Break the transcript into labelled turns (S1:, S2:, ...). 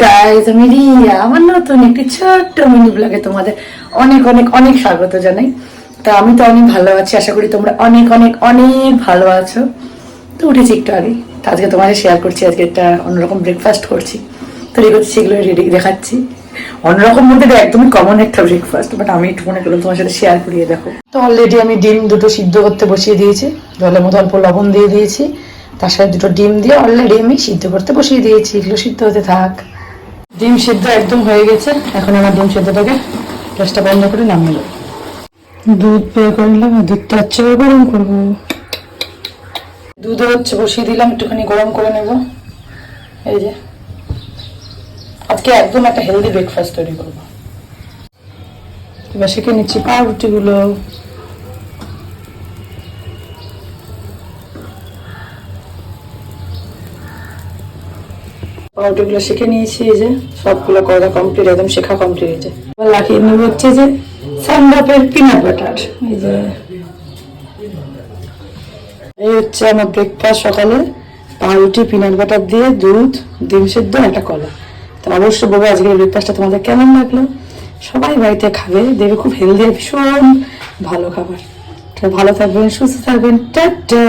S1: Guys, আমি রিয়া। আমার নতুন একটি ছোট্ট মিনি ব্লগে তোমাদের অনেক অনেক অনেক স্বাগত জানাই। তা আমি তো অনেক ভালো আছি, আশা করি তোমরা অনেক অনেক অনেক ভালো আছো। তো উঠেছি একটু আগে, তো আজকে তোমাদের শেয়ার করছি। আজকে একটা অন্যরকম ব্রেকফাস্ট করছি, তৈরি করছি, সেগুলো রেডি দেখাচ্ছি। অন্যরকম বলতে একদমই কমন একটা ব্রেকফাস্ট, বাট আমি একটু মনে করলাম তোমার সাথে শেয়ার করিয়ে দেখো। তো অলরেডি আমি ডিম দুটো সিদ্ধ করতে বসিয়ে দিয়েছি, জলের মধ্যে অল্প লবণ দিয়ে দিয়েছি, তার সাথে দুটো ডিম দিয়ে অলরেডি আমি সিদ্ধ করতে বসিয়ে দিয়েছি। এগুলো সিদ্ধ হতে থাক। ডিম সিদ্ধ একদম হয়ে গেছে। এখন আমার ডিম সিদ্ধটাকে গ্যাসটা বন্ধ করে নামিয়ে দেবো। দুধ বের করলাম, দুধটা হচ্ছে গরম করবো। দুধও হচ্ছে বসিয়ে দিলাম, একটুখানি গরম করে নেব। এই যে আজকে একদম একটা হেলদি ব্রেকফাস্ট তৈরি করবো। এবার সেঁকে নিচ্ছি পাউরুটিগুলো। পাউরুটিগুলো শেখে নিয়েছি, এই যে সবগুলো করা কমপ্লিট, একদম শেখা কমপ্লিট। এই যে এবার লাগিয়ে নেব হচ্ছে যে সানড্রপের পিনাট বাটার। এই যে এই হচ্ছে আমার ব্রেকফাস্ট সকালে, পাউরুটি পিনাট বাটার দিয়ে দুধ, ডিম সেদ্ধ, একটা কলা। তো অবশ্যই বলবো আজকের ব্রেকফাস্টটা তোমাদের কেমন লাগলো। সবাই বাড়িতে খাবে, দেখবে খুব হেলদি, ভীষণ ভালো খাবার। ভালো থাকবেন, সুস্থ থাকবেন, টাটা।